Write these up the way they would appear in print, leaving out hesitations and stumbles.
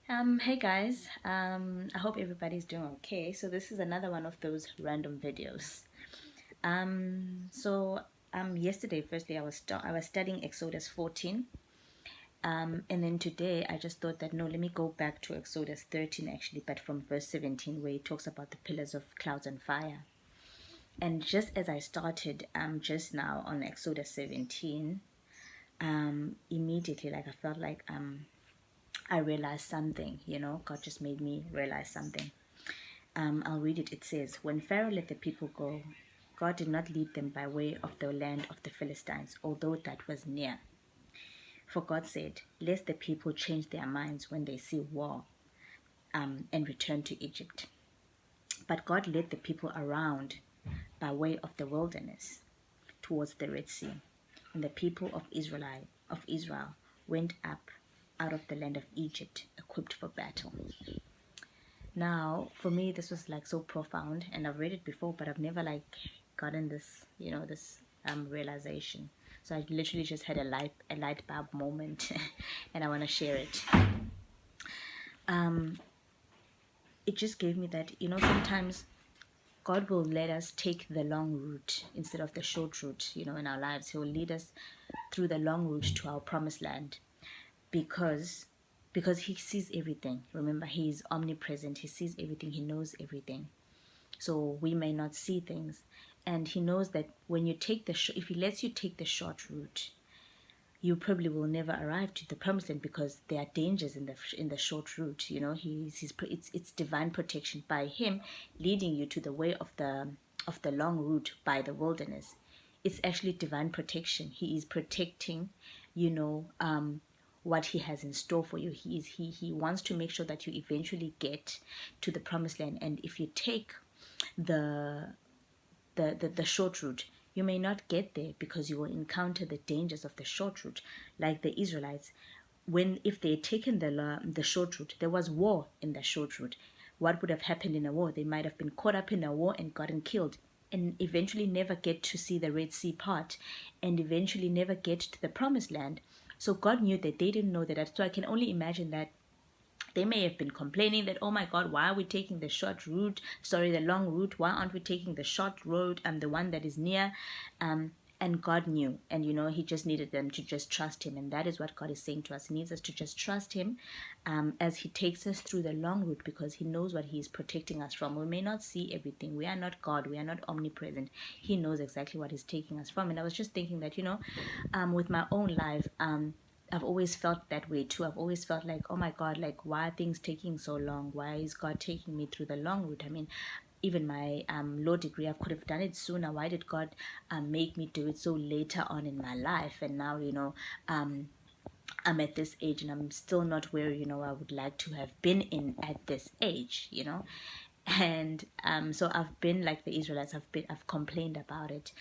Hey guys, I hope everybody's doing okay. So this is another one of those random videos. Yesterday, firstly, I was studying Exodus 14, and then today I just thought that no, let me go back to Exodus 13 actually, but from verse 17 where it talks about the pillars of clouds and fire. And just as I started, just now on Exodus 17, immediately like I felt like I realized something. God just made me realize something. I'll read it. It says, "When Pharaoh let the people go, God did not lead them by way of the land of the Philistines, although that was near. For God said, lest the people change their minds when they see war and return to Egypt. But God led the people around by way of the wilderness towards the Red Sea. And the people of Israel went up out of the land of Egypt, equipped for battle." Now, for me, this was like so profound, and I've read it before, but I've never like gotten this, this realization. So I literally just had a light bulb moment, and I want to share it. It just gave me that, sometimes God will let us take the long route instead of the short route, in our lives. He will lead us through the long route to our promised land because he sees everything. Remember, he is omnipresent. He sees everything. He knows everything. So we may not see things, and he knows that when you take if he lets you take the short route, you probably will never arrive to the promised land because there are dangers in the short route. It's divine protection by him leading you to the way of the long route by the wilderness. It's actually divine protection. He is protecting, what he has in store for you. He wants to make sure that you eventually get to the promised land. And if you take the the short route, you may not get there because you will encounter the dangers of the short route, like the Israelites. When if they had taken the short route, there was war in the short route. What would have happened in a war? They might have been caught up in a war and gotten killed, and eventually never get to see the Red Sea part, and eventually never get to the promised land. So God knew that they didn't know that. So I can only imagine that they may have been complaining that, oh my God, why are we taking the short route? Sorry, the long route. Why aren't we taking the short road? The one that is near. And God knew, and he just needed them to just trust him. And that is what God is saying to us. He needs us to just trust him as he takes us through the long route, because he knows what he is protecting us from. We may not see everything. We are not God. We are not omnipresent. He knows exactly what he's taking us from. And I was just thinking that, with my own life, I've always felt that way too. I've always felt like, oh my God, like, why are things taking so long? Why is God taking me through the long route? I mean, even my law degree, I could have done it sooner. Why did God make me do it so later on in my life? And now, I'm at this age and I'm still not where, I would like to have been in at this age. And so I've been like the Israelites. I've complained about it,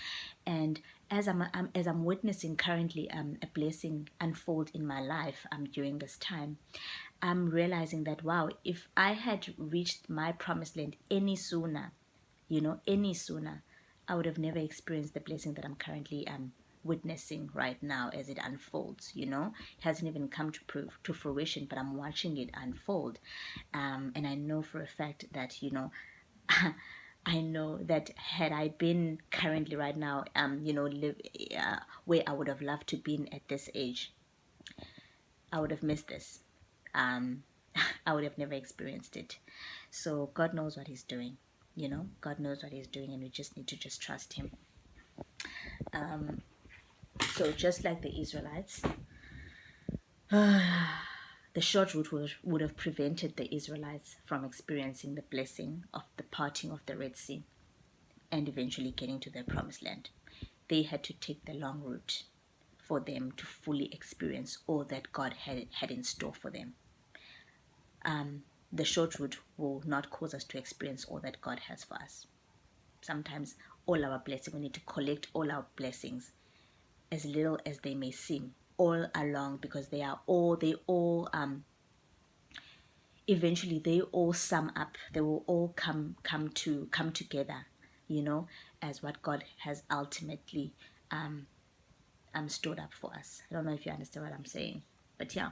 and as I'm witnessing currently a blessing unfold in my life during this time, I'm realizing that, wow, if I had reached my promised land any sooner, any sooner, I would have never experienced the blessing that I'm currently witnessing right now as it unfolds. It hasn't even come to fruition, but I'm watching it unfold, and I know for a fact that I know that had I been currently right now, live where I would have loved to been at this age, I would have missed this. Um, I would have never experienced it. So God knows what He's doing. God knows what He's doing, and we just need to just trust Him. So just like the Israelites, the short route would have prevented the Israelites from experiencing the blessing of the parting of the Red Sea and eventually getting to their promised land. They had to take the long route for them to fully experience all that God had in store for them. The short route will not cause us to experience all that God has for us. Sometimes all our blessings, we need to collect all our blessings, as little as they may seem, all along, because they all eventually they all sum up. They will all come together, as what God has ultimately stored up for us. I don't know if you understand what I'm saying, but yeah,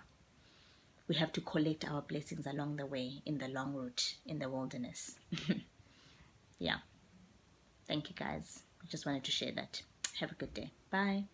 we have to collect our blessings along the way in the long route in the wilderness. Yeah. Thank you guys. I just wanted to share that. Have a good day. Bye.